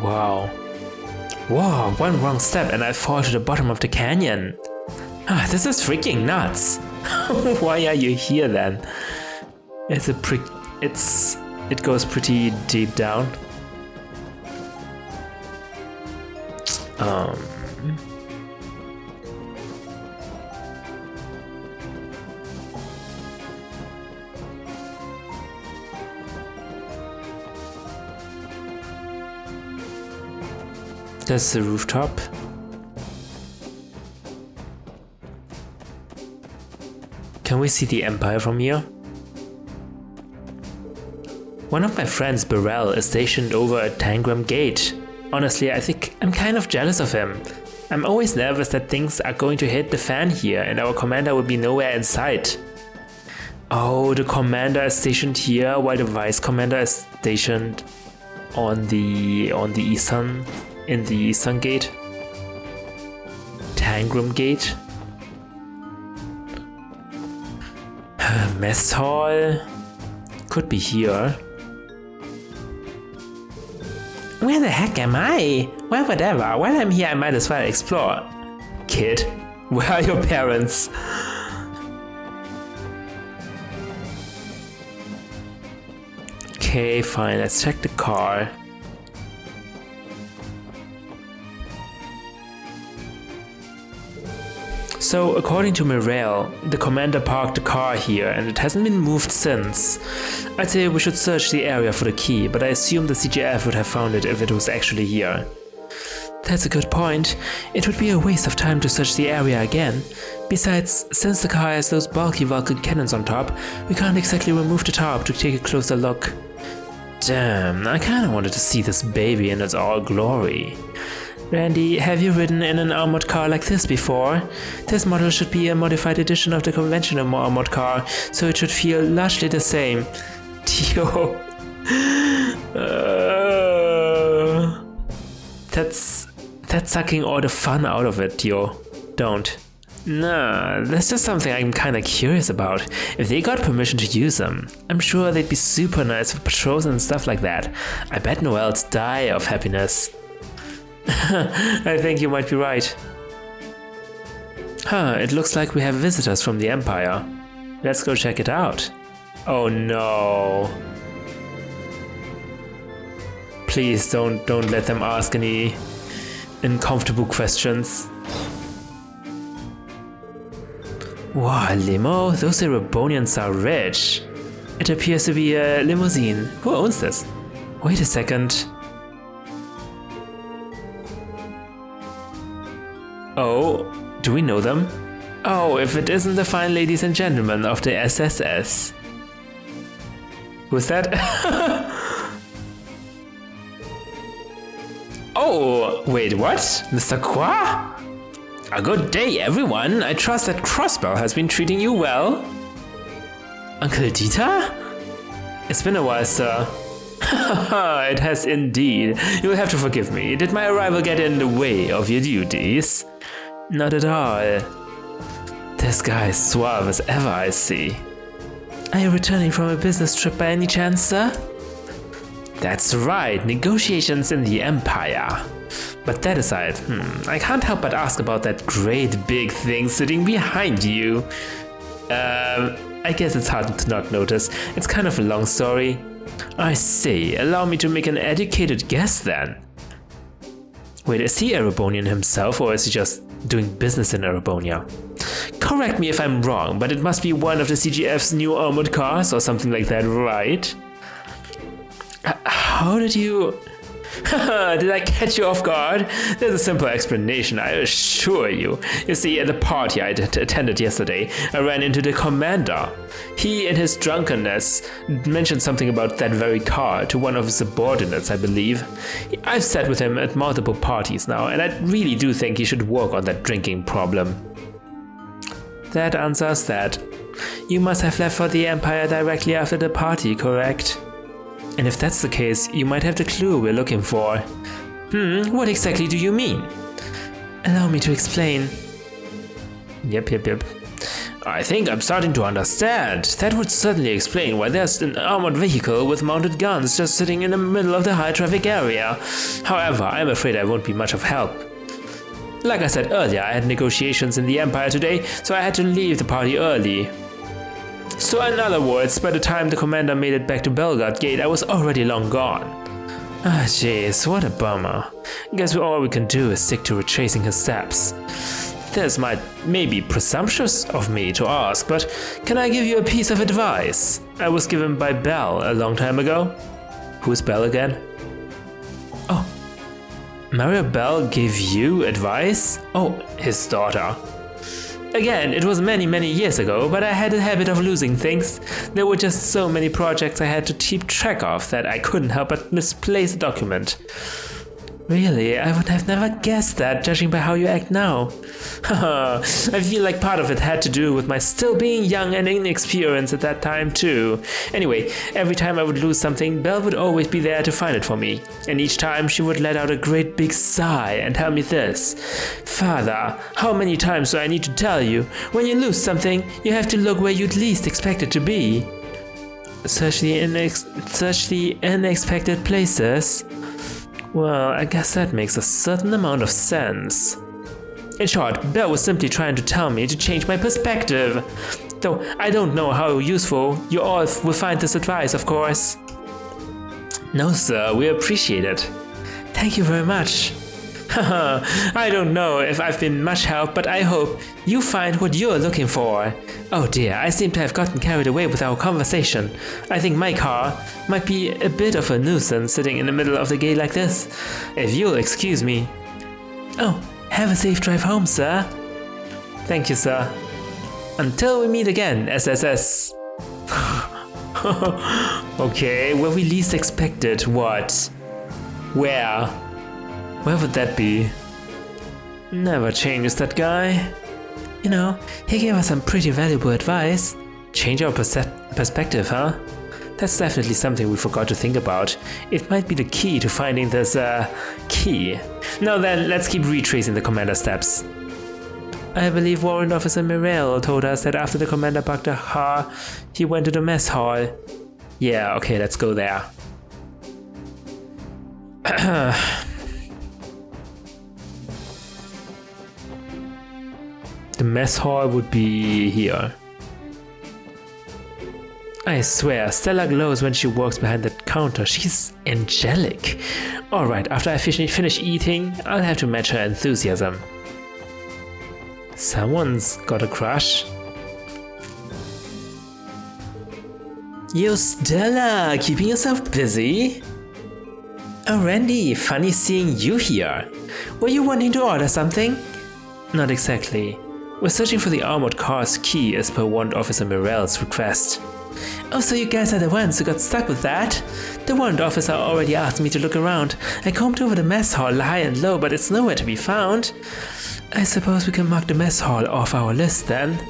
Wow. Whoa, one wrong step and I fall to the bottom of the canyon. Ah, this is freaking nuts. Why are you here then? It goes pretty deep down. That's the rooftop. Can we see the Empire from here? One of my friends, Burrell, is stationed over at Tangram Gate. Honestly, I think I'm kind of jealous of him. I'm always nervous that things are going to hit the fan here and our commander will be nowhere in sight. Oh, the commander is stationed here while the vice commander is stationed in the eastern gate. Tangram Gate. Mess hall. Could be here. Where the heck am I? Well, whatever. While I'm here, I might as well explore. Kid, where are your parents? Okay, fine. Let's check the car. So, according to Morale, the commander parked the car here and it hasn't been moved since. I'd say we should search the area for the key, but I assume the CGF would have found it if it was actually here. That's a good point. It would be a waste of time to search the area again. Besides, since the car has those bulky Vulcan cannons on top, we can't exactly remove the top to take a closer look. Damn, I kinda wanted to see this baby in its all glory. Randy, have you ridden in an armored car like this before? This model should be a modified edition of the conventional armored car, so it should feel largely the same. Tio. That's sucking all the fun out of it, Tio. Don't. Nah, that's just something I'm kinda curious about. If they got permission to use them, I'm sure they'd be super nice for patrols and stuff like that. I bet Noelle'd die of happiness. I think you might be right. Huh, it looks like we have visitors from the Empire. Let's go check it out. Oh no. Please don't let them ask any uncomfortable questions. Wow, limo? Those Erebonians are rich. It appears to be a limousine. Who owns this? Wait a second. Oh, do we know them? Oh, if it isn't the fine ladies and gentlemen of the SSS. Who's that? Oh, wait, what? Mr. Qua? A good day, everyone. I trust that Crossbell has been treating you well. Uncle Dieter? It's been a while, sir. It has indeed. You'll have to forgive me. Did my arrival get in the way of your duties? Not at all. This guy is suave as ever, I see. Are you returning from a business trip by any chance, sir? That's right, negotiations in the Empire. But that aside, I can't help but ask about that great big thing sitting behind you. I guess it's hard to not notice. It's kind of a long story. I see, allow me to make an educated guess then. Wait, is he Erebonian himself or is he just doing business in Erebonia? Correct me if I'm wrong, but it must be one of the CGF's new armored cars or something like that, right? How did you... Did I catch you off guard? There's a simple explanation, I assure you. You see, at the party I attended yesterday, I ran into the commander. He, in his drunkenness, mentioned something about that very car to one of his subordinates, I believe. I've sat with him at multiple parties now, and I really do think he should work on that drinking problem. That answers that. You must have left for the Empire directly after the party, correct? And if that's the case, you might have the clue we're looking for. What exactly do you mean? Allow me to explain. Yep. I think I'm starting to understand. That would certainly explain why there's an armored vehicle with mounted guns just sitting in the middle of the high traffic area. However, I'm afraid I won't be much of help. Like I said earlier, I had negotiations in the Empire today, so I had to leave the party early. So in other words, by the time the commander made it back to Belgard Gate, I was already long gone. Ah, jeez, what a bummer. Guess all we can do is stick to retracing his steps. This may be presumptuous of me to ask, but can I give you a piece of advice? I was given by Belle a long time ago. Who's Belle again? Oh, Maria Belle gave you advice? Oh, his daughter. Again, it was many years ago, but I had a habit of losing things. There were just so many projects I had to keep track of that I couldn't help but misplace a document. Really, I would have never guessed that, judging by how you act now. Haha, I feel like part of it had to do with my still being young and inexperienced at that time too. Anyway, every time I would lose something, Belle would always be there to find it for me. And each time she would let out a great big sigh and tell me this. Father, how many times do I need to tell you? When you lose something, you have to look where you'd least expect it to be. Search the unexpected places. Well, I guess that makes a certain amount of sense. In short, Belle was simply trying to tell me to change my perspective. Though I don't know how useful you all will find this advice, of course. No, sir, we appreciate it. Thank you very much. Haha, I don't know if I've been much help, but I hope you find what you're looking for. Oh dear, I seem to have gotten carried away with our conversation. I think my car might be a bit of a nuisance sitting in the middle of the gate like this. If you'll excuse me. Oh, have a safe drive home, sir. Thank you, sir. Until we meet again, SSS. Okay, where we least expected, what? Where? Where would that be? Never changes, that guy. You know, he gave us some pretty valuable advice. Change our perspective, huh? That's definitely something we forgot to think about. It might be the key to finding this, key. Now then, let's keep retracing the commander's steps. I believe Warrant Officer Mirel told us that after the commander parked the car, he went to the mess hall. Yeah, okay, let's go there. The mess hall would be here. I swear, Stella glows when she walks behind that counter. She's angelic. Alright, after I finish eating, I'll have to match her enthusiasm. Someone's got a crush. Yo, Stella, keeping yourself busy? Oh, Randy, funny seeing you here. Were you wanting to order something? Not exactly. We're searching for the armored car's key as per Warrant Officer Mirel's request. Oh, so you guys are the ones who got stuck with that? The warrant officer already asked me to look around. I combed over the mess hall high and low, but it's nowhere to be found. I suppose we can mark the mess hall off our list then.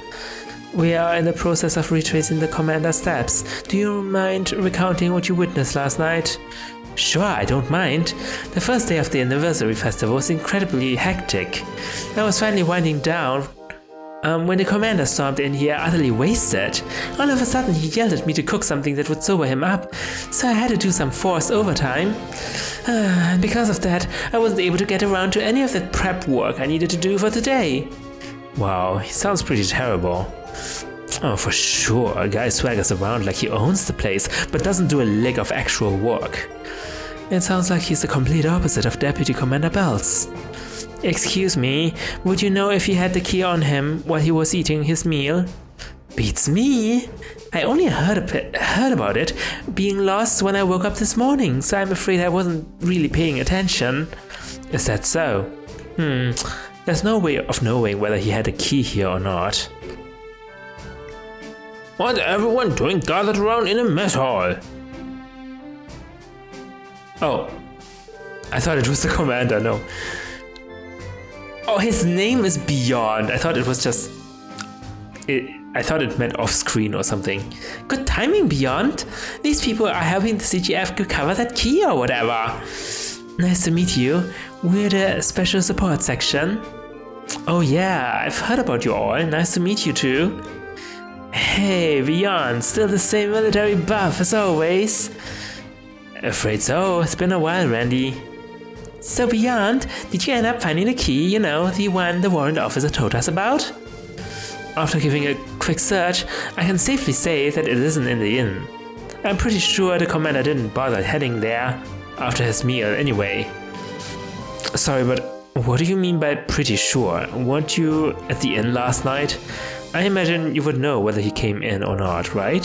We are in the process of retracing the commander's steps. Do you mind recounting what you witnessed last night? Sure, I don't mind. The first day of the anniversary festival was incredibly hectic. I was finally winding down when the commander stormed in here utterly wasted. All of a sudden he yelled at me to cook something that would sober him up, so I had to do some forced overtime. And because of that, I wasn't able to get around to any of that prep work I needed to do for today. Wow, he sounds pretty terrible. Oh, for sure, a guy swaggers around like he owns the place, but doesn't do a lick of actual work. It sounds like he's the complete opposite of Deputy Commander Bells. Excuse me, would you know if he had the key on him while he was eating his meal? Beats me! I only heard about it being lost when I woke up this morning, so I'm afraid I wasn't really paying attention. Is that so? There's no way of knowing whether he had a key here or not. What's everyone doing gathered around in a mess hall? Oh, I thought it was the commander, no. Oh, his name is Beyond. I thought it was just... I thought it meant off-screen or something. Good timing, Beyond. These people are helping the CGF recover that key or whatever. Nice to meet you. We're the Special Support Section. Oh yeah, I've heard about you all. Nice to meet you too. Hey, Beyond, still the same military buff as always? Afraid so, it's been a while, Randy. So Beyond, did you end up finding the key, the one the warrant officer told us about? After giving a quick search, I can safely say that it isn't in the inn. I'm pretty sure the commander didn't bother heading there after his meal anyway. Sorry, but what do you mean by pretty sure? Weren't you at the inn last night? I imagine you would know whether he came in or not, right?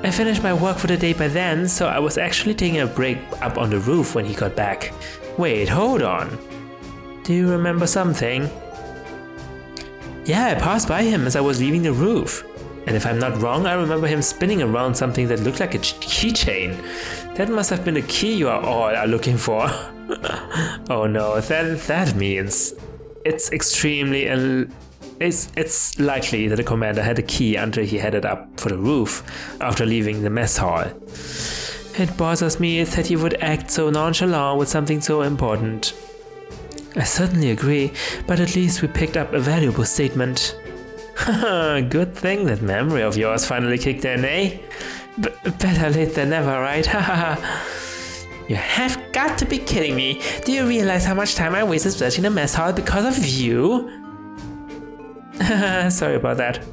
I finished my work for the day by then, so I was actually taking a break up on the roof when he got back. Wait, hold on. Do you remember something? Yeah, I passed by him as I was leaving the roof. And if I'm not wrong, I remember him spinning around something that looked like a keychain. That must have been the key you all are looking for. Oh no, then that means it's it's likely that the commander had the key until he headed up for the roof after leaving the mess hall. It bothers me that he would act so nonchalant with something so important. I certainly agree, but at least we picked up a valuable statement. Haha, good thing that memory of yours finally kicked in, eh? Better late than never, right? Haha. You have got to be kidding me. Do you realize how much time I wasted searching the mess hall because of you? Sorry about that.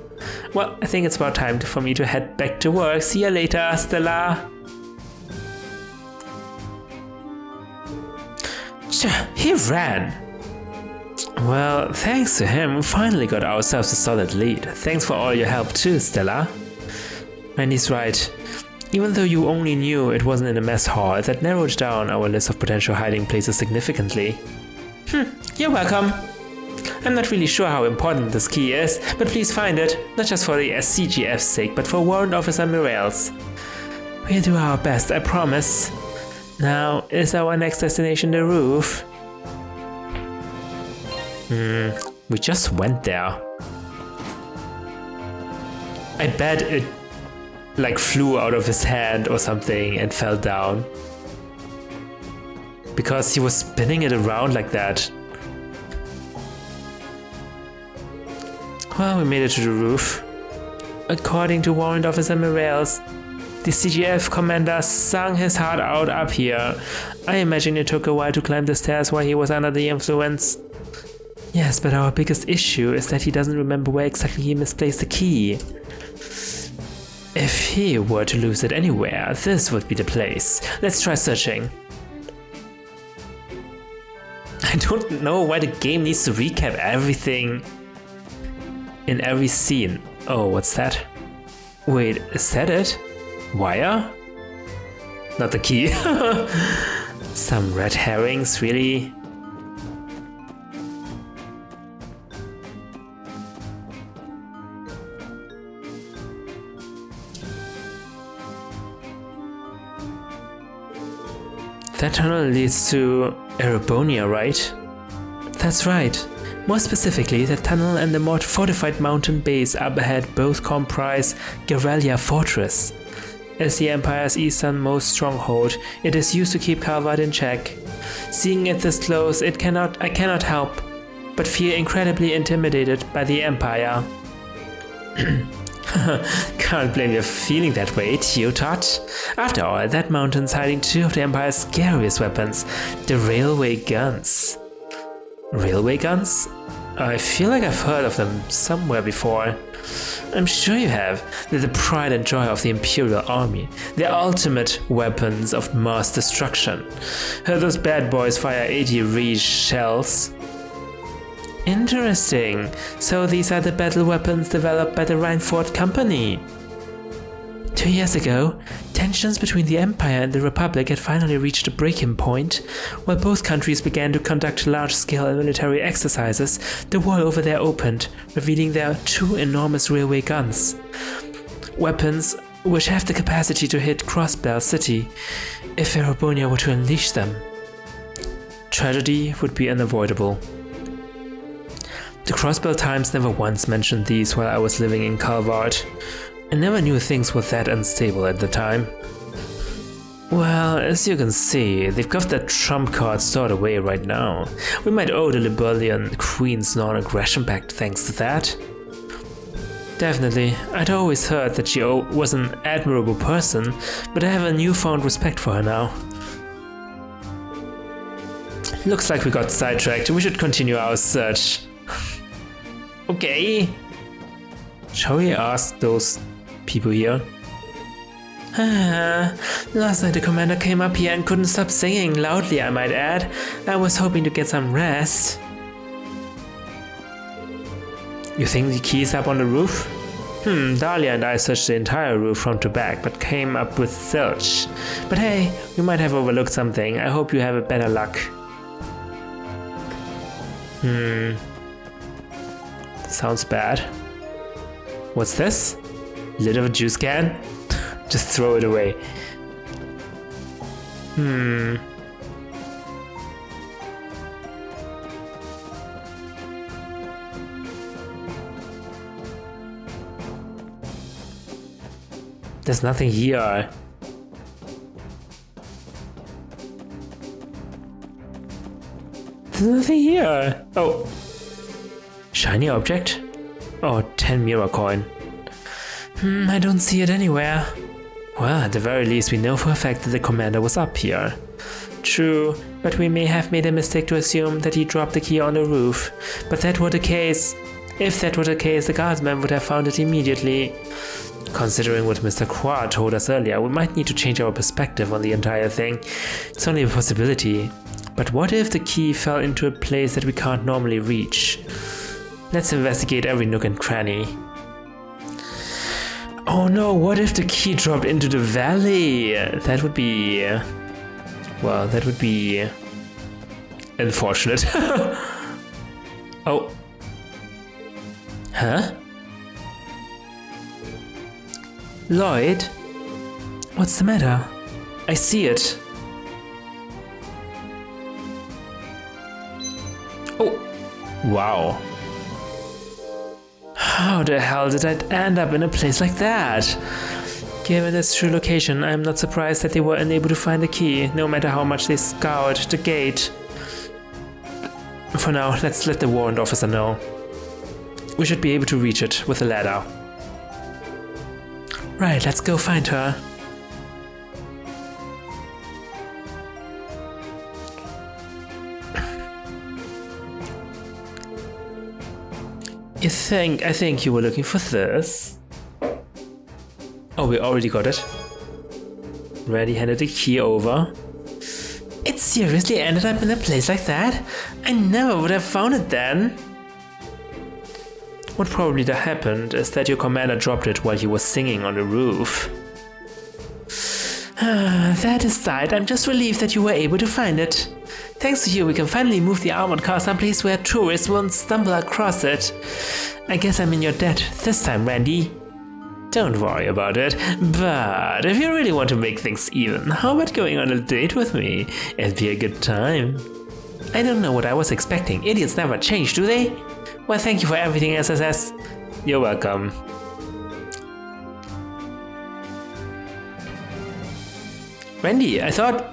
Well, I think it's about time for me to head back to work. See you later, Stella. He ran. Well, thanks to him, we finally got ourselves a solid lead. Thanks for all your help too, Stella. Randy's right. Even though you only knew it wasn't in the mess hall, that narrowed down our list of potential hiding places significantly. You're welcome. I'm not really sure how important this key is, but please find it, not just for the CGF's sake, but for Warrant Officer Morales. We'll do our best, I promise. Now, is our next destination the roof? We just went there. I bet it flew out of his hand or something and fell down. Because he was spinning it around like that. Well, we made it to the roof. According to Warrant Officer Morales, the CGF commander sung his heart out up here. I imagine it took a while to climb the stairs while he was under the influence. Yes, but our biggest issue is that he doesn't remember where exactly he misplaced the key. If he were to lose it anywhere, this would be the place. Let's try searching. I don't know why the game needs to recap everything in every scene. Oh, what's that? Wait, is that it? Wire? Not the key. Some red herrings, really? That tunnel leads to Erebonia, right? That's right. More specifically, the tunnel and the more fortified mountain base up ahead both comprise Guerrilla Fortress. As the Empire's easternmost stronghold, it is used to keep Calvard in check. Seeing it this close, I cannot help but feel incredibly intimidated by the Empire. Can't blame you for feeling that way, Tio Tot. After all, that mountain's hiding two of the Empire's scariest weapons, the railway guns. Railway guns? I feel like I've heard of them somewhere before. I'm sure you have. They're the pride and joy of the Imperial Army. They're ultimate weapons of mass destruction. Those bad boys fire 80 Reach shells. Interesting. So these are the battle weapons developed by the Reinford Company. 2 years ago, tensions between the Empire and the Republic had finally reached a breaking point. While both countries began to conduct large-scale military exercises, the war over there opened, revealing their two enormous railway guns. Weapons which have the capacity to hit Crossbell City if Erebonia were to unleash them. Tragedy would be unavoidable. The Crossbell Times never once mentioned these while I was living in Calvard. I never knew things were that unstable at the time. Well, as you can see, they've got their trump card stored away right now. We might owe the Liberian Queen's non-aggression pact thanks to that. Definitely. I'd always heard that she was an admirable person, but I have a newfound respect for her now. Looks like we got sidetracked. We should continue our search. Okay. Shall we ask those people here? Last night the commander came up here and couldn't stop singing, loudly I might add. I was hoping to get some rest. You think the key is up on the roof? Dahlia and I searched the entire roof front to back, but came up with zilch. But hey, we might have overlooked something. I hope you have a better luck. Sounds bad. What's this? Lid of a juice can? Just throw it away. There's nothing here. There's nothing here. Oh. Shiny object? Oh, 10 mirror coin. I don't see it anywhere. Well, at the very least we know for a fact that the commander was up here. True, but we may have made a mistake to assume that he dropped the key on the roof. But if that were the case, the guardsman would have found it immediately. Considering what Mr. Croix told us earlier, we might need to change our perspective on the entire thing. It's only a possibility. But what if the key fell into a place that we can't normally reach? Let's investigate every nook and cranny. Oh no, what if the key dropped into the valley? That would be... well, that would be... unfortunate. Oh. Huh? Lloyd? What's the matter? I see it. Oh. Wow. How the hell did I end up in a place like that? Given its true location, I'm not surprised that they were unable to find the key, no matter how much they scoured the gate. For now, let's let the warrant officer know. We should be able to reach it with a ladder. Right, let's go find her. I think you were looking for this. Oh, we already got it. Randy handed the key over. It seriously ended up in a place like that? I never would have found it then. What probably happened is that your commander dropped it while he was singing on the roof. That aside, I'm just relieved that you were able to find it. Thanks to you, we can finally move the armored car someplace where tourists won't stumble across it. I guess I'm in your debt this time, Randy. Don't worry about it, but if you really want to make things even, how about going on a date with me? It'd be a good time. I don't know what I was expecting. Idiots never change, do they? Well, thank you for everything, SSS. You're welcome. Randy, I thought...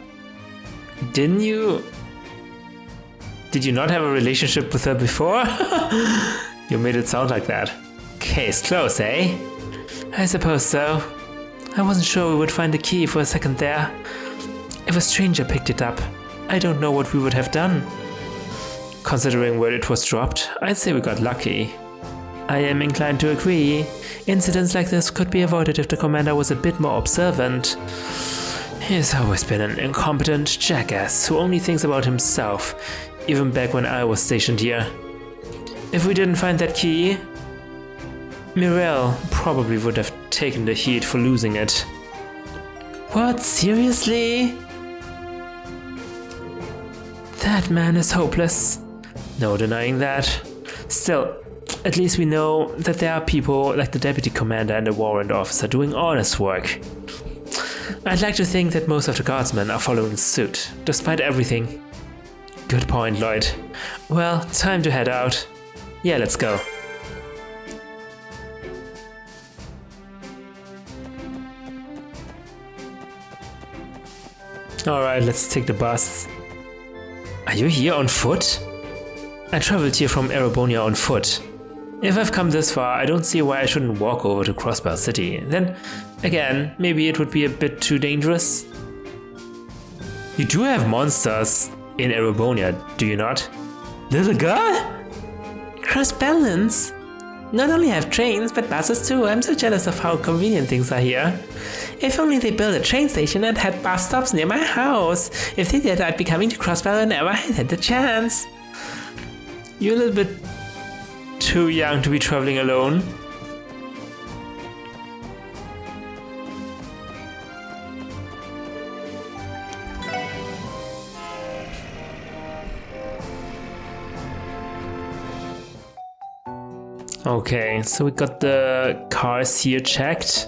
Did you not have a relationship with her before? You made it sound like that. Case closed, eh? I suppose so. I wasn't sure we would find the key for a second there. If a stranger picked it up, I don't know what we would have done. Considering where it was dropped, I'd say we got lucky. I am inclined to agree. Incidents like this could be avoided if the commander was a bit more observant. He's always been an incompetent jackass who only thinks about himself, even back when I was stationed here. If we didn't find that key, Mirel probably would have taken the heat for losing it. What? Seriously? That man is hopeless. No denying that. Still, at least we know that there are people like the deputy commander and the warrant officer doing honest work. I'd like to think that most of the guardsmen are following suit, despite everything. Good point, Lloyd. Well, time to head out. Yeah, let's go. Alright, let's take the bus. Are you here on foot? I traveled here from Erebonia on foot. If I've come this far, I don't see why I shouldn't walk over to Crossbell City. Then, again, maybe it would be a bit too dangerous. You do have monsters in Erebonia, do you not? Little girl? Crossbellans? Not only have trains, but buses too. I'm so jealous of how convenient things are here. If only they built a train station and had bus stops near my house. If they did, I'd be coming to Crossbell whenever I had the chance. You're a little bit too young to be traveling alone. Okay, so we got the cars here checked.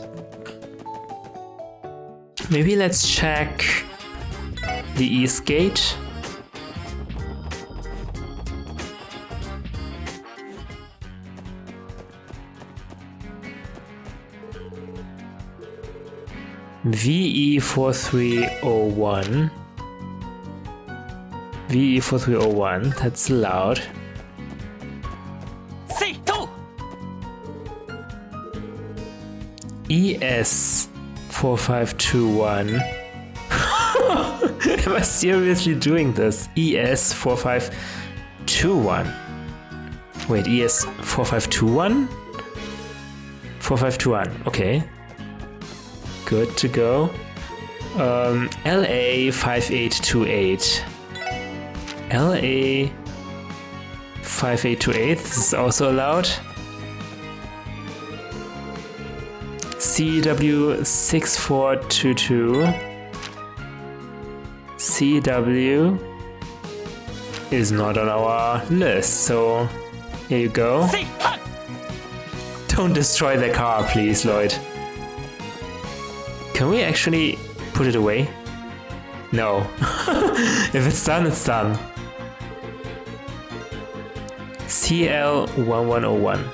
Maybe let's check the east gate. VE4301. VE4301, that's loud. ES4521. Am I seriously doing this? ES4521. Wait, ES4521? 4521, okay. Good to go. LA5828. LA5828, this is also allowed. CW6422. CW is not on our list, so here you go. Don't destroy the car, please, Lloyd. Can we actually put it away? No. If it's done, it's done. CL1101.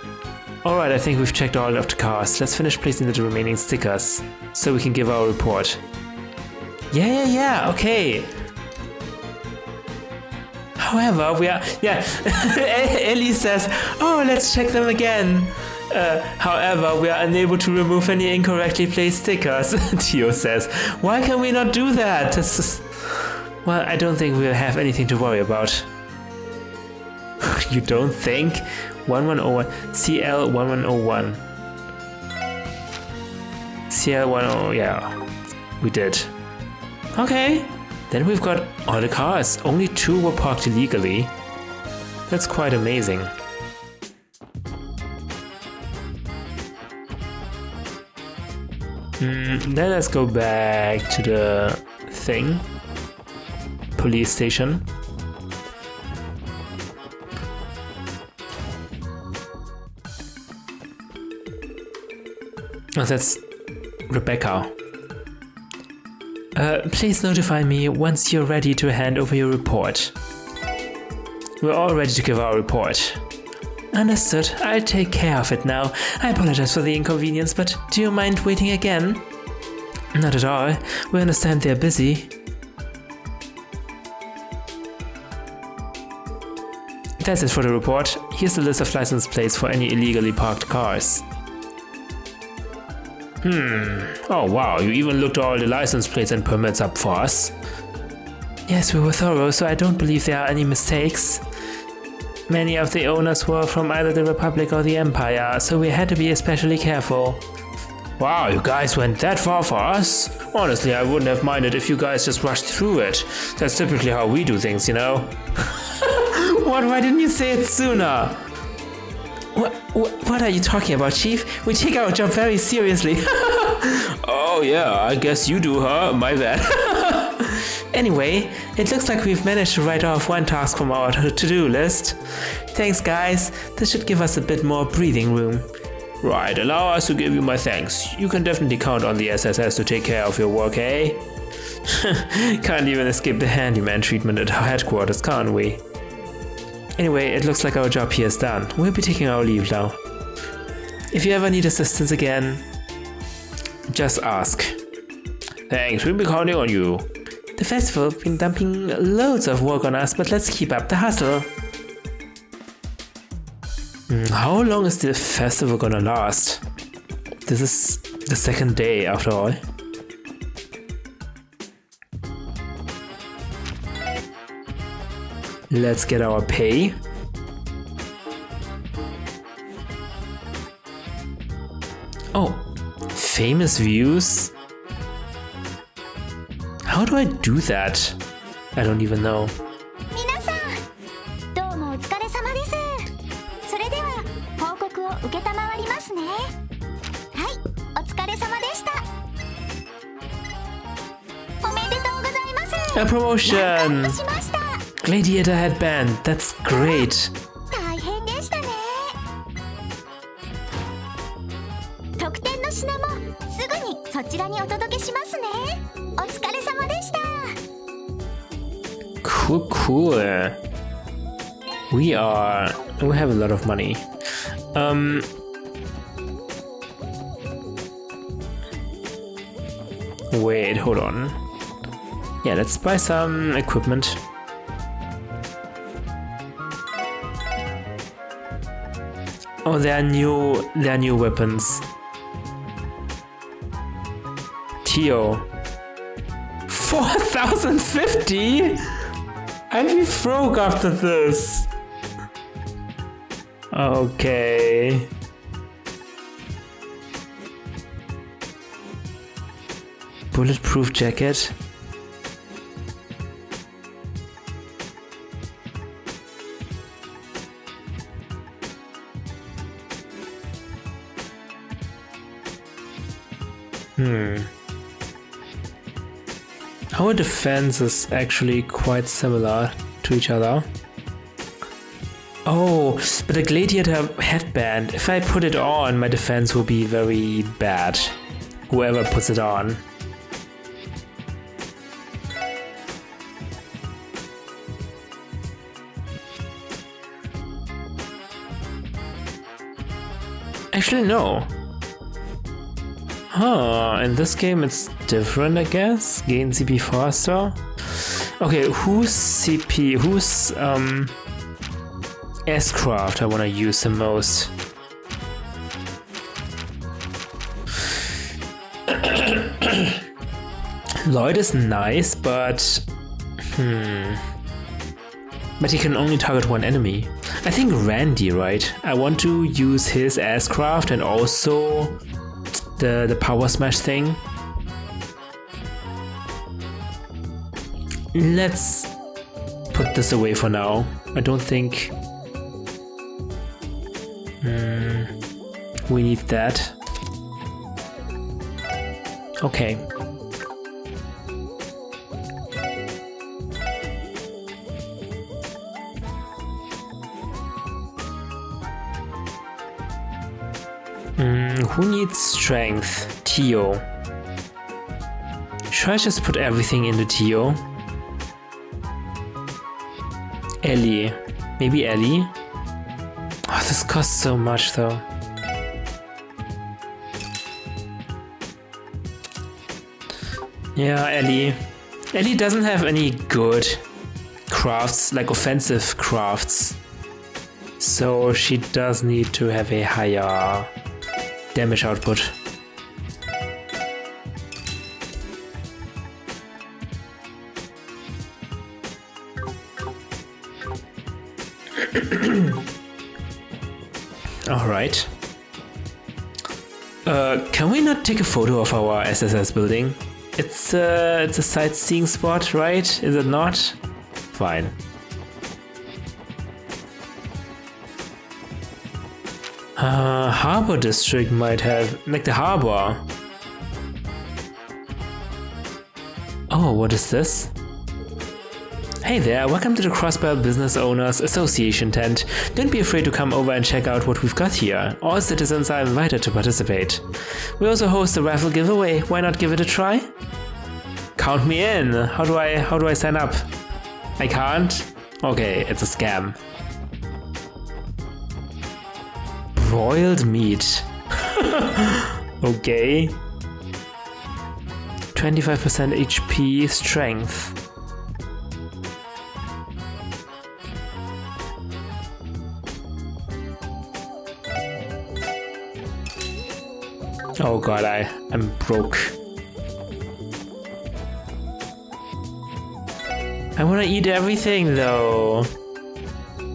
Alright, I think we've checked all of the cars. Let's finish placing the remaining stickers so we can give our report. Yeah, okay. However, we are... Yeah, Elie says, oh, let's check them again. However, we are unable to remove any incorrectly placed stickers. Tio says, why can we not do that? Well, I don't think we'll have anything to worry about. You don't think? 1101, CL1101. CL10, yeah, we did. Okay, then we've got all the cars. Only 2 were parked illegally. That's quite amazing. Then let's go back to the thing. Police station. Oh, that's Rebecca. Please notify me once you're ready to hand over your report. We're all ready to give our report. Understood. I'll take care of it now. I apologize for the inconvenience, but do you mind waiting again? Not at all. We understand they're busy. That's it for the report. Here's the list of license plates for any illegally parked cars. Oh wow, you even looked all the license plates and permits up for us. Yes, we were thorough, so I don't believe there are any mistakes. Many of the owners were from either the Republic or the Empire, so we had to be especially careful. Wow, you guys went that far for us? Honestly, I wouldn't have minded if you guys just rushed through it. That's typically how we do things, you know? What? Why didn't you say it sooner? What are you talking about, Chief? We take our job very seriously. Oh yeah, I guess you do, huh? My bad. Anyway, it looks like we've managed to write off one task from our to-do list. Thanks, guys. This should give us a bit more breathing room. Right, allow us to give you my thanks. You can definitely count on the SSS to take care of your work, eh? Can't even escape the handyman treatment at our headquarters, can't we? Anyway, it looks like our job here is done. We'll be taking our leave now. If you ever need assistance again, just ask. Thanks, we'll be counting on you. The festival has been dumping loads of work on us, but let's keep up the hustle. How long is the festival gonna last? This is the second day after all. Let's get our pay. Oh, famous views? How do I do that? I don't even know. 皆さん、どうもお疲れ様です。それでは報告を受けたまわりますね。はい、お疲れ様でした。おめでとうございます。A promotion! しました。Gladiator headband, that's great. 大変でしたね。特典の品もすぐにそちらにお届けしますね。お疲れ様でした。Cool. We have a lot of money. Wait, hold on. Yeah, let's buy some equipment. Oh, there are new weapons. Tio. 4,050? I'll be broke after this. Okay. Bulletproof jacket. Our defense is actually quite similar to each other. Oh, but the gladiator headband, if I put it on, my defense will be very bad. Whoever puts it on. Actually, no. Huh, in this game it's different, I guess. Gain CP faster. Okay, whose S-craft I wanna use the most? Lloyd is nice, but but he can only target one enemy. I think Randy, right? I want to use his S-craft and also the power smash thing. Let's put this away for now. I don't think we need that. Okay. Who needs strength? Tio. Should I just put everything into Tio? Elie. Maybe Elie? Oh, this costs so much though. Yeah, Elie. Elie doesn't have any good crafts, like offensive crafts. So she does need to have a higher damage output. Alright. Can we not take a photo of our SSS building? It's a sightseeing spot, right? Is it not? Fine. Harbor district might have, like the harbor. Oh, what is this? Hey there, welcome to the Crossbell Business Owners Association tent. Don't be afraid to come over and check out what we've got here. All citizens are invited to participate. We also host a raffle giveaway. Why not give it a try? Count me in. How do I sign up? I can't? Okay, it's a scam. Broiled meat. Okay. 25% HP strength. Oh god, I'm broke. I wanna eat everything though.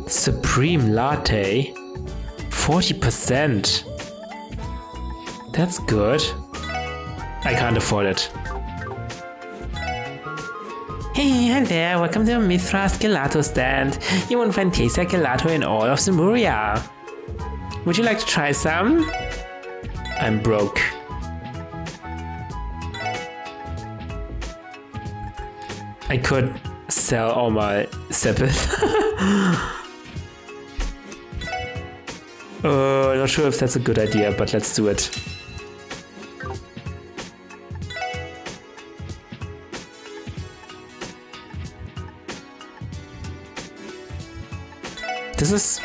Supreme latte. 40%. That's good. I can't afford it. Hey, hi there, welcome to the Mithras Gelato stand. You won't find tasty like gelato in all of Zemuria. Would you like to try some? I'm broke. I could sell all my Sepith. Not sure if that's a good idea, but let's do it. This is,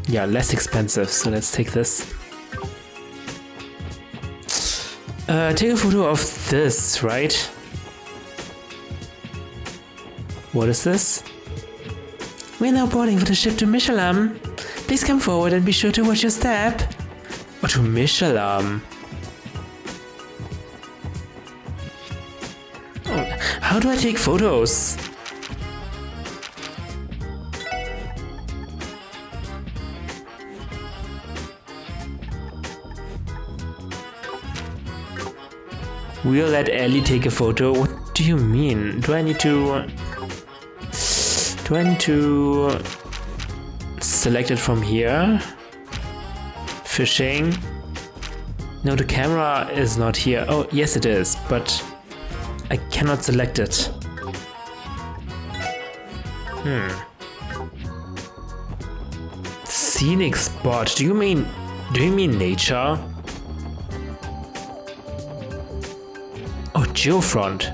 yeah, less expensive, so let's take this. Take a photo of this, right? What is this? We're now boarding for the ship to Mishalam. Please come forward and be sure to watch your step. Or to Mishalam. Oh, how do I take photos? We'll let Elie take a photo. What do you mean? Do I need to select it from here? Fishing? No, the camera is not here. Oh, yes it is, but I cannot select it. Scenic spot. Do you mean nature? Oh, geofront.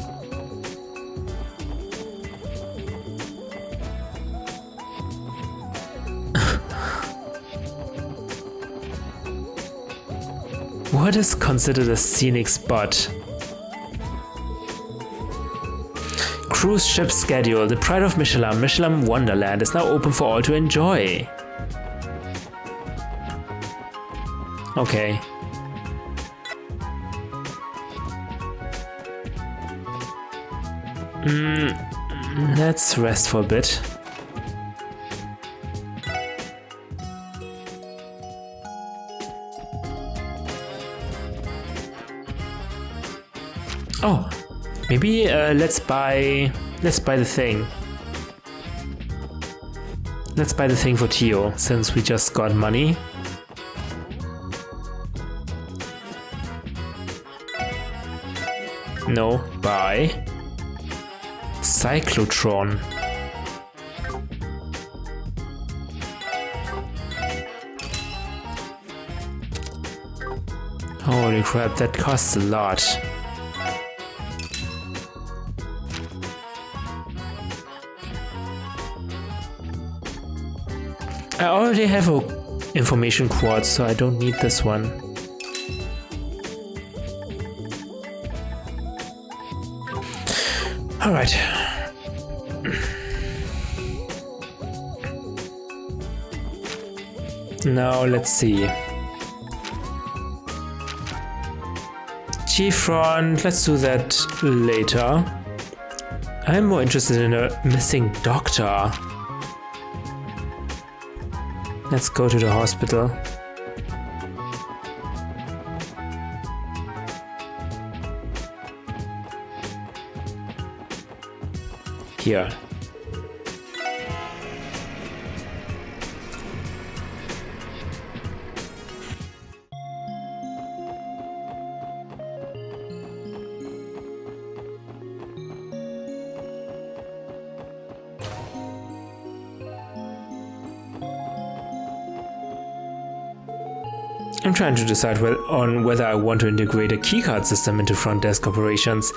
What is considered a scenic spot? Cruise ship schedule. The Pride of Mishalam, Mishalam Wonderland is now open for all to enjoy. Okay. Let's rest for a bit. Oh, maybe let's buy the thing. Let's buy the thing for Tio, since we just got money. No, buy. Cyclotron. Holy crap, that costs a lot. I already have a information quartz, so I don't need this one. Alright. Now let's see. G-Front, let's do that later. I'm more interested in a missing doctor. Let's go to the hospital. Here. I'm trying to decide on whether I want to integrate a keycard system into front desk operations.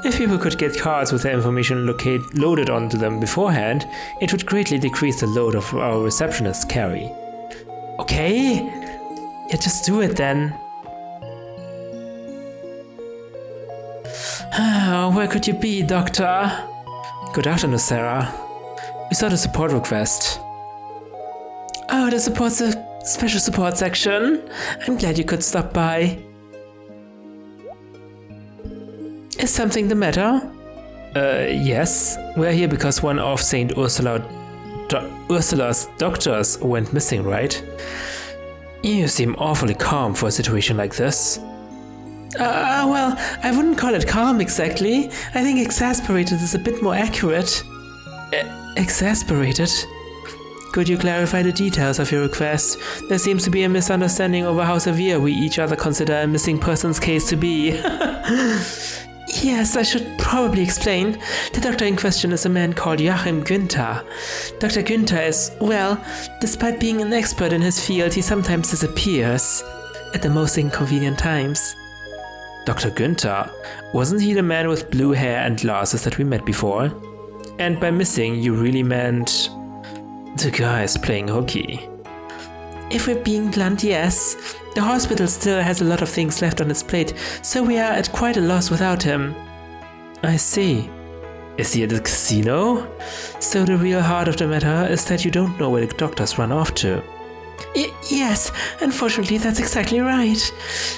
If people could get cards with their information loaded onto them beforehand, it would greatly decrease the load of our receptionist carry. Okay? Yeah, just do it then. Where could you be, Doctor? Good afternoon, Sarah. We saw the support request. Oh, the support Special support section. I'm glad you could stop by. Is something the matter? Yes. We're here because one of St. Ursula's doctors went missing, right? You seem awfully calm for a situation like this. Well, I wouldn't call it calm exactly. I think exasperated is a bit more accurate. Exasperated? Could you clarify the details of your request? There seems to be a misunderstanding over how severe we each other consider a missing person's case to be. Yes, I should probably explain. The doctor in question is a man called Joachim Günther. Dr. Günther is, well, despite being an expert in his field, he sometimes disappears. At the most inconvenient times. Dr. Günther, wasn't he the man with blue hair and glasses that we met before? And by missing, you really meant the guys playing hooky. If we're being blunt, yes. The hospital still has a lot of things left on its plate, so we are at quite a loss without him. I see. Is he at the casino? So the real heart of the matter is that you don't know where the doctors run off to. Yes, unfortunately that's exactly right.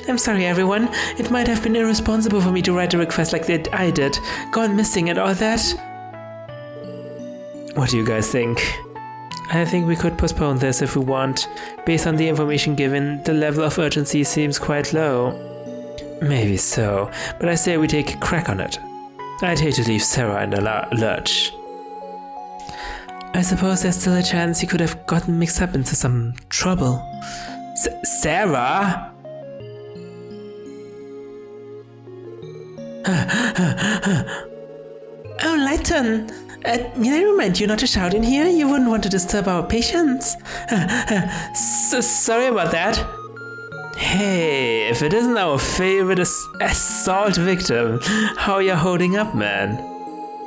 I'm sorry everyone, it might have been irresponsible for me to write a request like that I did, gone missing and all that. What do you guys think? I think we could postpone this if we want. Based on the information given, the level of urgency seems quite low. Maybe so, but I say we take a crack on it. I'd hate to leave Sarah in the lurch. I suppose there's still a chance he could have gotten mixed up into some trouble. Sarah? Oh, Leighton! May I remind you not to shout in here? You wouldn't want to disturb our patients. Sorry about that. Hey, if it isn't our favorite assault victim, how are you holding up, man?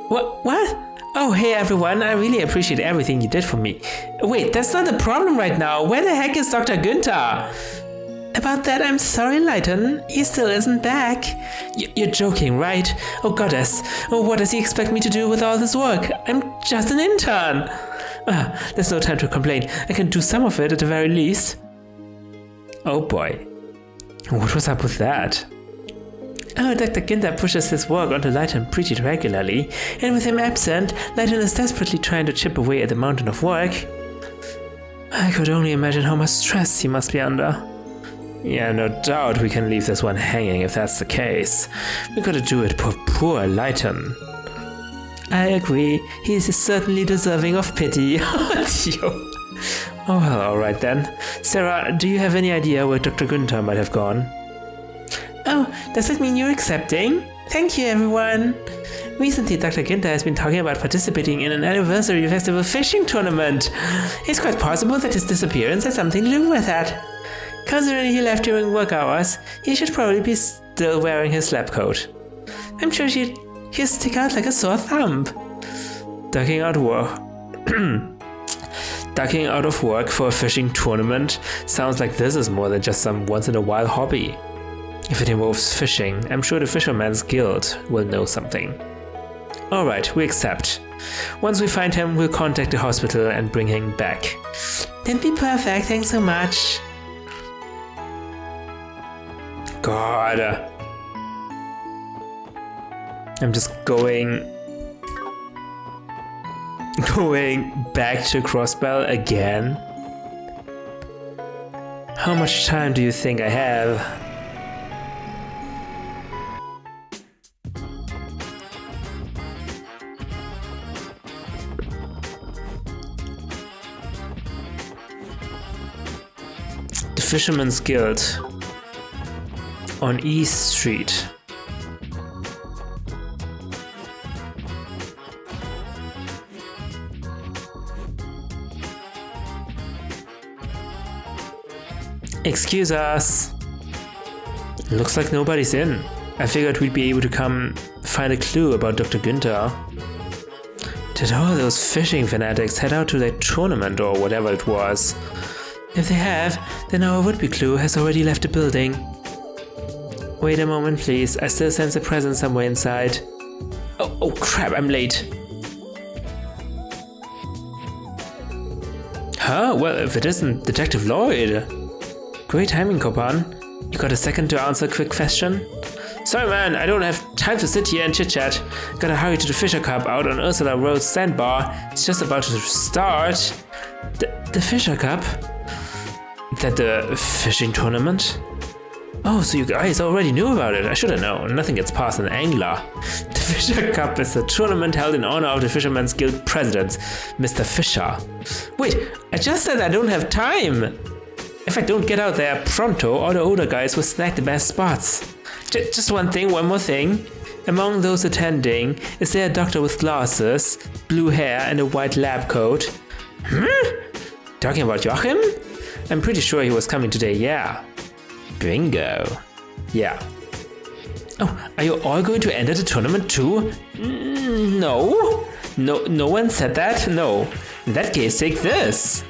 What? Oh, hey everyone, I really appreciate everything you did for me. Wait, that's not the problem right now. Where the heck is Dr. Günther? About that, I'm sorry, Leighton. He still isn't back. You're joking, right? Oh, goddess. Oh, what does he expect me to do with all this work? I'm just an intern. There's no time to complain. I can do some of it at the very least. Oh boy. What was up with that? Oh, Dr. Günther pushes his work onto Leighton pretty regularly, and with him absent, Leighton is desperately trying to chip away at the mountain of work. I could only imagine how much stress he must be under. Yeah, no doubt we can leave this one hanging if that's the case. We gotta do it for poor Leighton. I agree, he is certainly deserving of pity. Oh, well, alright then. Sarah, do you have any idea where Dr. Günther might have gone? Oh, does that mean you're accepting? Thank you, everyone. Recently, Dr. Günther has been talking about participating in an anniversary festival fishing tournament. It's quite possible that his disappearance had something to do with that. Considering he left during work hours, he should probably be still wearing his lab coat. I'm sure he'll stick out like a sore thumb. Ducking out of work for a fishing tournament sounds like this is more than just some once-in-a-while hobby. If it involves fishing, I'm sure the Fisherman's Guild will know something. Alright, we accept. Once we find him, we'll contact the hospital and bring him back. That'd be perfect, thanks so much. God. I'm just going back to Crossbell again. How much time do you think I have? The Fisherman's Guild on East Street. Excuse us. Looks like nobody's in. I figured we'd be able to come find a clue about Dr. Günther. Did all those fishing fanatics head out to that tournament or whatever it was? If they have, then our would-be clue has already left the building. Wait a moment, please. I still sense a presence somewhere inside. Oh crap, I'm late. Huh? Well, if it isn't Detective Lloyd. Great timing, Copan. You got a second to answer a quick question? Sorry man, I don't have time to sit here and chit-chat. Gotta hurry to the Fisher Cup out on Ursula Road's sandbar. It's just about to start. The Fisher Cup? That the fishing tournament? Oh, so you guys already knew about it. I should have known. Nothing gets past an angler. The Fisher Cup is a tournament held in honor of the Fishermen's Guild president, Mr. Fisher. Wait, I just said I don't have time. If I don't get out there pronto, all the older guys will snag the best spots. Just one more thing. Among those attending, is there a doctor with glasses, blue hair and a white lab coat? Talking about Joachim? I'm pretty sure he was coming today, yeah. Bingo. Yeah. Oh, are you all going to enter the tournament too? No. No one said that? No. In that case, take this.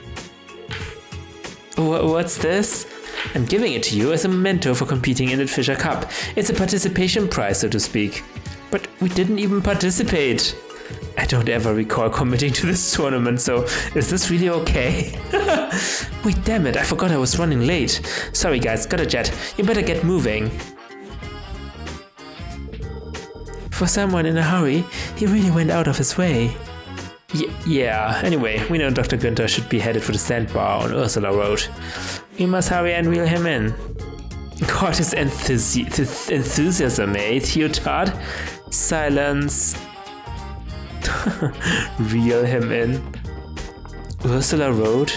What's this? I'm giving it to you as a memento for competing in the Fisher Cup. It's a participation prize, so to speak. But we didn't even participate. I don't ever recall committing to this tournament, so is this really okay? Wait, damn it, I forgot I was running late. Sorry guys, got a jet. You better get moving. For someone in a hurry, he really went out of his way. Yeah, anyway, we know Dr. Günther should be headed for the sandbar on Ursula Road. We must hurry and reel him in. God, his enthusiasm, eh, Theotard? Silence. Reel him in. Ursula Road?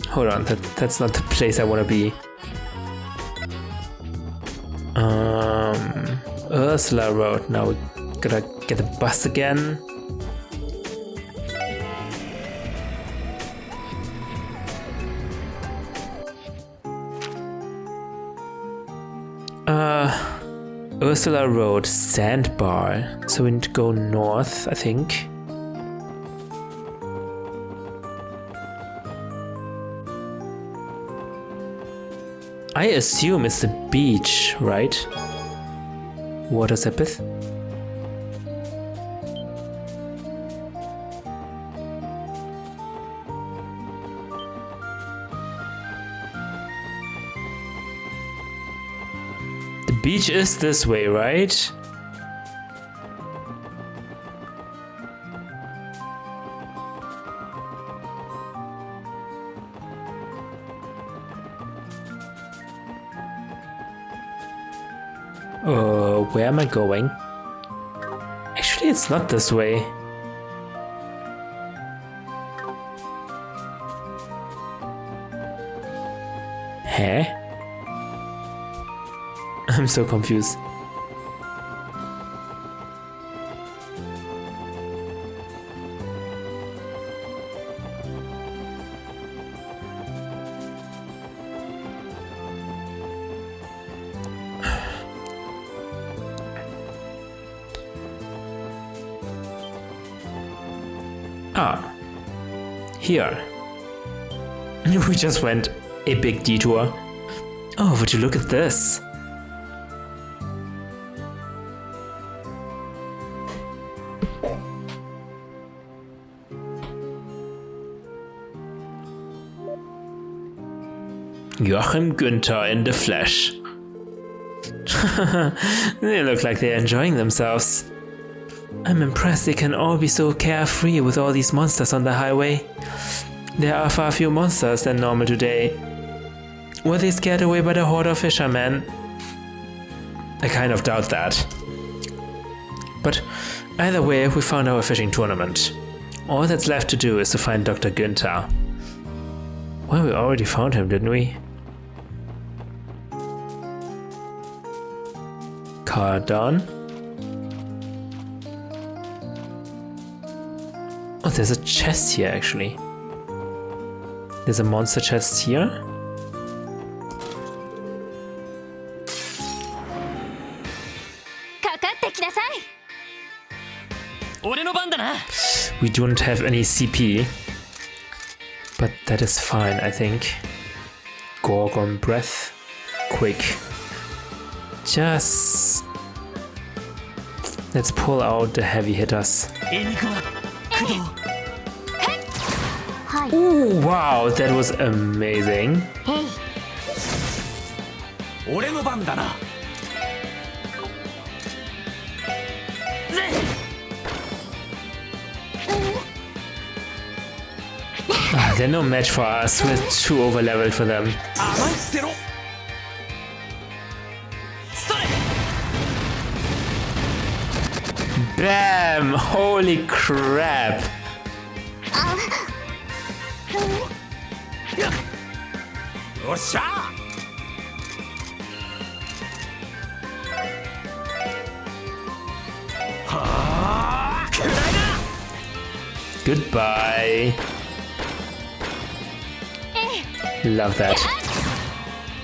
Hold on, that's not the place I want to be. Ursula Road. Now we gotta get the bus again. Ursula Road, sandbar. So we need to go north, I think. I assume it's the beach, right? Water Sepith. The beach is this way, right? Where am I going? Actually, it's not this way. Huh? I'm so confused. Ah, here. We just went a big detour. Oh, would you look at this? Joachim Günther in the flesh. They look like they're enjoying themselves. I'm impressed they can all be so carefree with all these monsters on the highway. There are far fewer monsters than normal today. Were they scared away by the horde of fishermen? I kind of doubt that. But either way, we found our fishing tournament. All that's left to do is to find Dr. Günther. Well, we already found him, didn't we? Car done. Oh, there's a chest here, actually. There's a monster chest here. We don't have any CP. But that is fine, I think. Gorgon breath. Quick. Just... let's pull out the heavy hitters. はい Ooh, wow, that was amazing. へい 俺の番だな。 They're no match for us. We're too overleveled for them. 甘いってろ。それ。 Bam! Holy crap! よっしゃ。 はあ、くらいな。 Goodbye. Love that.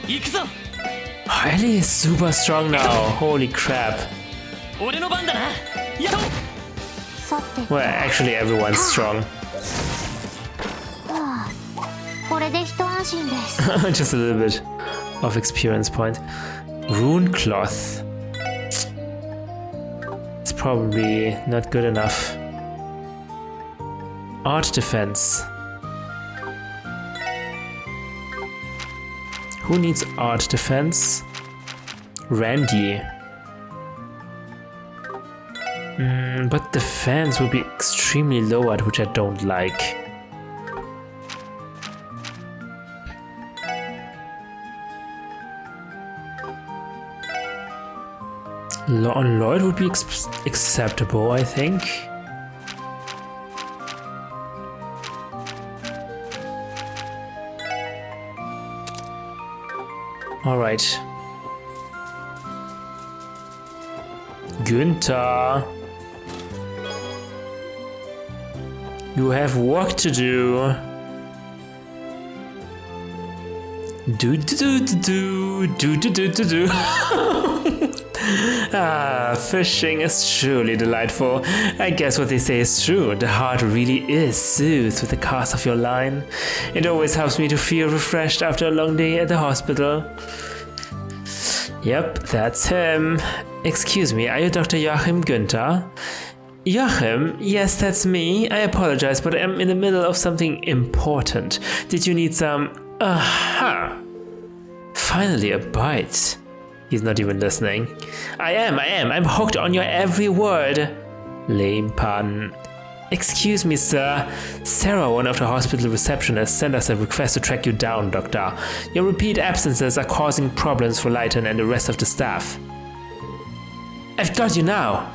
行くぞ。 Elie is super strong now. Holy crap. 俺の番だな。やっと。 さて Well, actually, everyone's strong. これで一安心です Just a little bit of experience point. Rune cloth. It's probably not good enough. Art defense. Who needs art defense? Randy. But defense will be extremely lowered, which I don't like. On Lloyd would be acceptable, I think. Alright. Günther. You have work to do. Do. Ah, fishing is truly delightful. I guess what they say is true. The heart really is soothed with the cast of your line. It always helps me to feel refreshed after a long day at the hospital. Yep, that's him. Excuse me, are you Dr. Joachim Günther? Joachim? Yes, that's me. I apologize, but I'm in the middle of something important. Did you need some... Aha! Finally a bite. He's not even listening. I am. I'm hooked on your every word. Lame pun. Excuse me, sir. Sarah, one of the hospital receptionists, sent us a request to track you down, Doctor. Your repeat absences are causing problems for Leighton and the rest of the staff. I've got you now.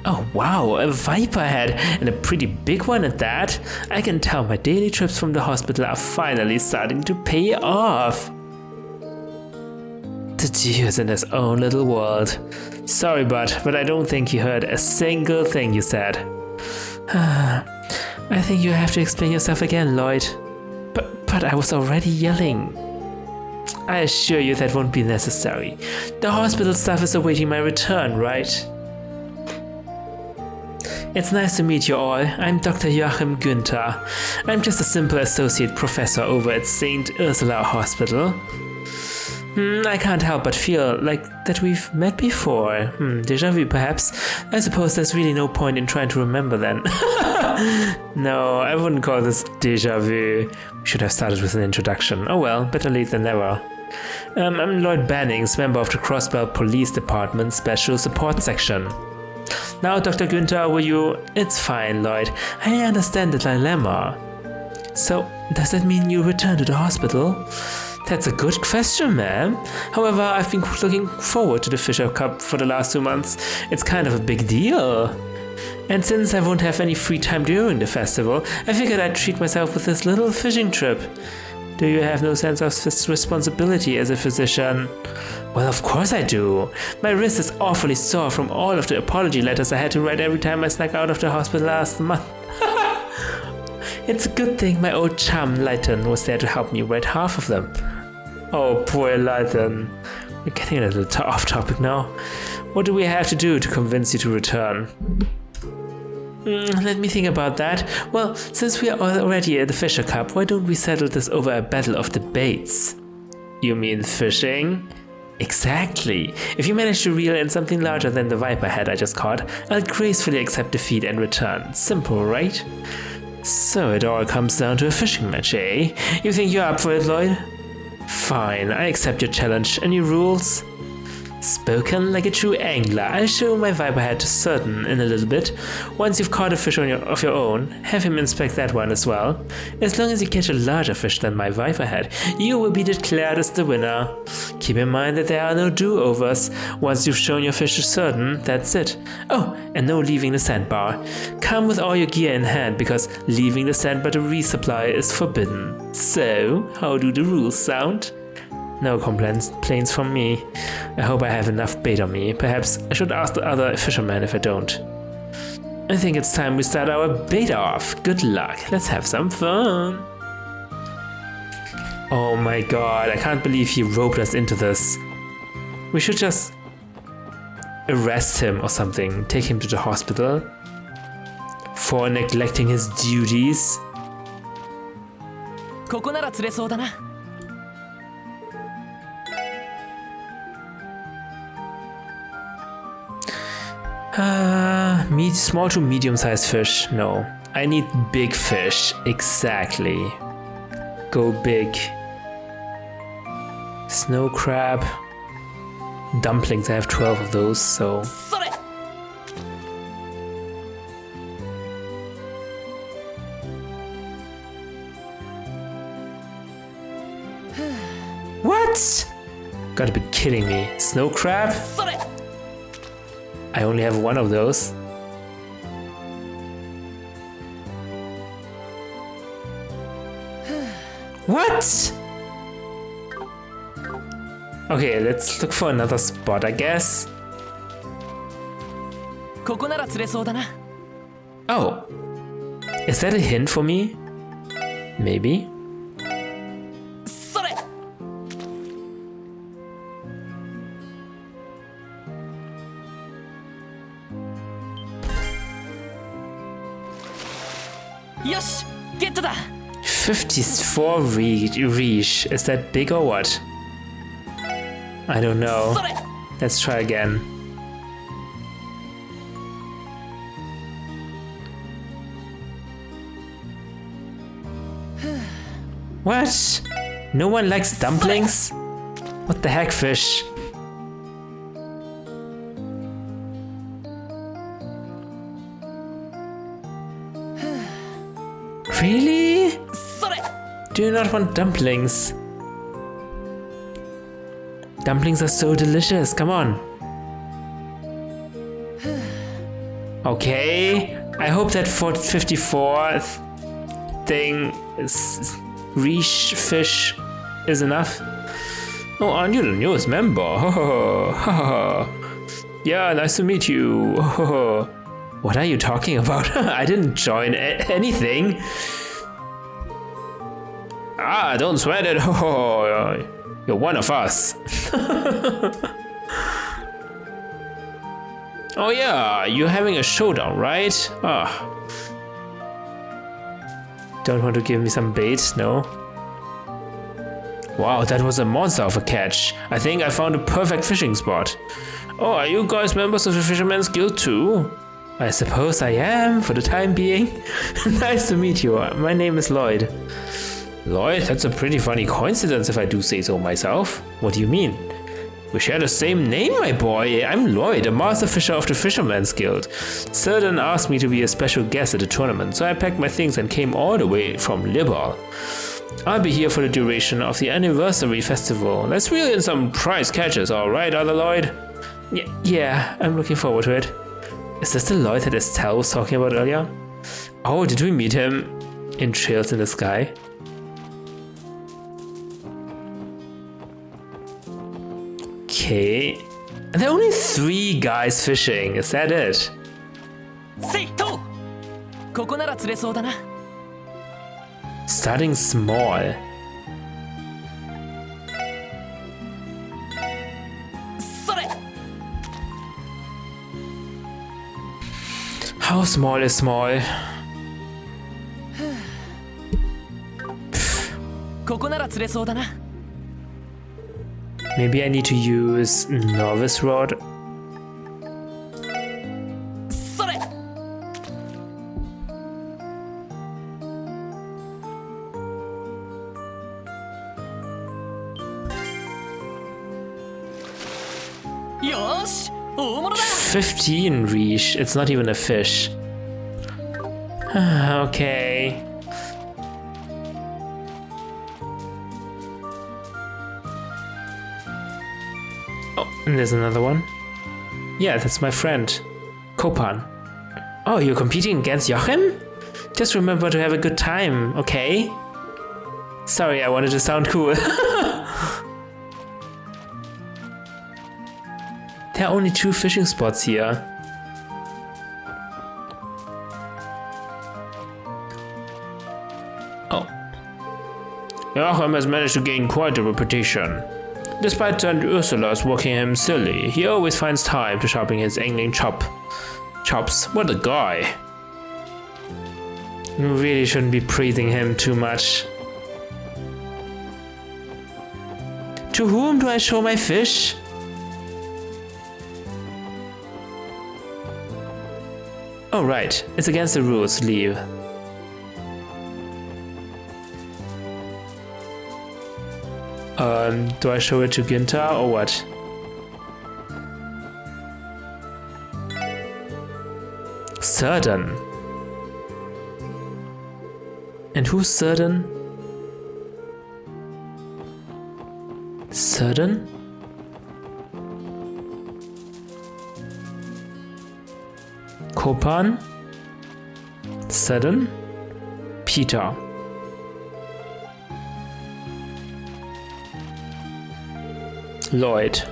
Oh wow, a viper head, and a pretty big one at that. I can tell my daily trips from the hospital are finally starting to pay off. The Tio is in his own little world. Sorry, but I don't think he heard a single thing you said. I think you have to explain yourself again, Lloyd. But I was already yelling. I assure you that won't be necessary. The hospital staff is awaiting my return, right? It's nice to meet you all. I'm Dr. Joachim Günther. I'm just a simple associate professor over at St. Ursula Hospital. I can't help but feel like that we've met before. Déjà vu, perhaps? I suppose there's really no point in trying to remember then. No, I wouldn't call this déjà vu. We should have started with an introduction. Oh well, better late than never. I'm Lloyd Bannings, member of the Crossbell Police Department Special Support Section. Now, Dr. Günther, will you... It's fine, Lloyd. I understand the dilemma. So, does that mean you return to the hospital? That's a good question, ma'am. However, I've been looking forward to the Fisher Cup for the last 2 months. It's kind of a big deal. And since I won't have any free time during the festival, I figured I'd treat myself with this little fishing trip. Do you have no sense of responsibility as a physician? Well, of course I do. My wrist is awfully sore from all of the apology letters I had to write every time I snuck out of the hospital last month. It's a good thing my old chum Leighton was there to help me write half of them. Oh, poor Leighton. We're getting a little off topic now. What do we have to do to convince you to return? Let me think about that. Well, since we are already at the Fisher Cup, why don't we settle this over a battle of the baits? You mean fishing? Exactly. If you manage to reel in something larger than the viper head I just caught, I'll gracefully accept defeat and return. Simple, right? So it all comes down to a fishing match, eh? You think you're up for it, Lloyd? Fine, I accept your challenge. Any rules? Spoken like a true angler. I'll show my viper head to Certain in a little bit. Once you've caught a fish of your own, have him inspect that one as well. As long as you catch a larger fish than my viper head, you will be declared as the winner. Keep in mind that there are no do-overs. Once you've shown your fish to Certain, that's it. Oh, and no leaving the sandbar. Come with all your gear in hand, because leaving the sandbar to resupply is forbidden. So, how do the rules sound? No complaints from me. I hope I have enough bait on me. Perhaps I should ask the other fishermen if I don't. I think it's time we start our bait off. Good luck. Let's have some fun. Oh my god, I can't believe he roped us into this. We should just arrest him or something. Take him to the hospital for neglecting his duties. ここなら釣れそうだな。Small to medium-sized fish. No, I need big fish. Exactly. Go big. Snow crab. Dumplings. I have 12 of those, so. それ。What? Gotta be kidding me. Snow crab? それ。 I only have one of those. What? Okay, let's look for another spot, I guess. ここなら釣れそうだな。 Oh. Is that a hint for me? Maybe? それ。 よし、ゲットだ。 54 reach. Is that big or what? I don't know. それ。 Let's try again. What? No one likes dumplings? What the heck, fish? Really? それ。 Do you not want dumplings? Dumplings are so delicious, come on. Okay, I hope that 54 thing is reach fish is enough. Oh, aren't you the newest member? Yeah, nice to meet you. What are you talking about? I didn't join anything. Ah, don't sweat it. You're one of us. Oh yeah, you're having a showdown, right? Ah. Don't want to give me some bait, no? Wow, that was a monster of a catch. I think I found a perfect fishing spot. Oh, are you guys members of the Fisherman's Guild too? I suppose I am, for the time being. Nice to meet you. My name is Lloyd. Lloyd, that's a pretty funny coincidence if I do say so myself. What do you mean? We share the same name, my boy. I'm Lloyd, a master fisher of the Fisherman's Guild. Certain asked me to be a special guest at the tournament, so I packed my things and came all the way from Libal. I'll be here for the duration of the anniversary festival. Let's reel in some prize catches, alright, other Lloyd? Yeah, I'm looking forward to it. Is this the Lloyd that Estelle was talking about earlier? Oh, did we meet him in Trails in the Sky? Okay. And there are only 3 guys fishing, is that it? セイト。ここなら釣れそうだな。 Starting small. それ。 How small is small? ここなら釣れそうだな。Maybe I need to use novice rod. それ よし大物だ 15 reach. It's not even a fish. Okay. Oh, and there's another one. Yeah, that's my friend, Kopan. Oh, you're competing against Joachim? Just remember to have a good time, okay? Sorry, I wanted to sound cool. There are only 2 fishing spots here. Oh. Joachim has managed to gain quite a reputation. Despite Aunt Ursula's working him silly, he always finds time to sharpen his angling chops. What a guy. You really shouldn't be praising him too much. To whom do I show my fish? Oh right, it's against the rules to leave. Do I show it to Günther or what? Certain. And who's Certain? Certain? Kopan? Certain? Peter. Lloyd.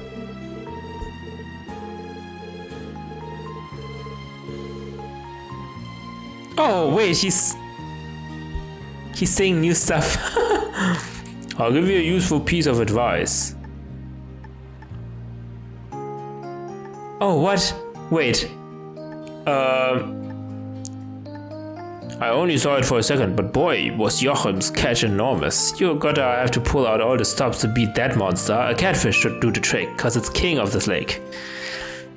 Oh wait, he's saying new stuff. I'll give you a useful piece of advice. Oh what? Wait. I only saw it for a second, but boy, was Joachim's catch enormous. You gotta have to pull out all the stops to beat that monster. A catfish should do the trick, cause it's king of this lake.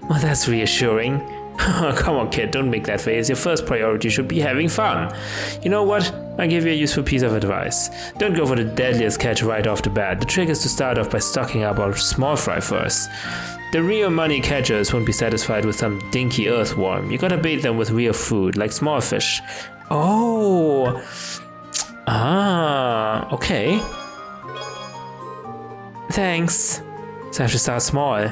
Well, that's reassuring. Come on, kid, don't make that face. Your first priority should be having fun. You know what? I'll give you a useful piece of advice. Don't go for the deadliest catch right off the bat. The trick is to start off by stocking up on small fry first. The real money catchers won't be satisfied with some dinky earthworm. You gotta bait them with real food, like small fish. Oh! Ah, okay. Thanks. So I have to start small.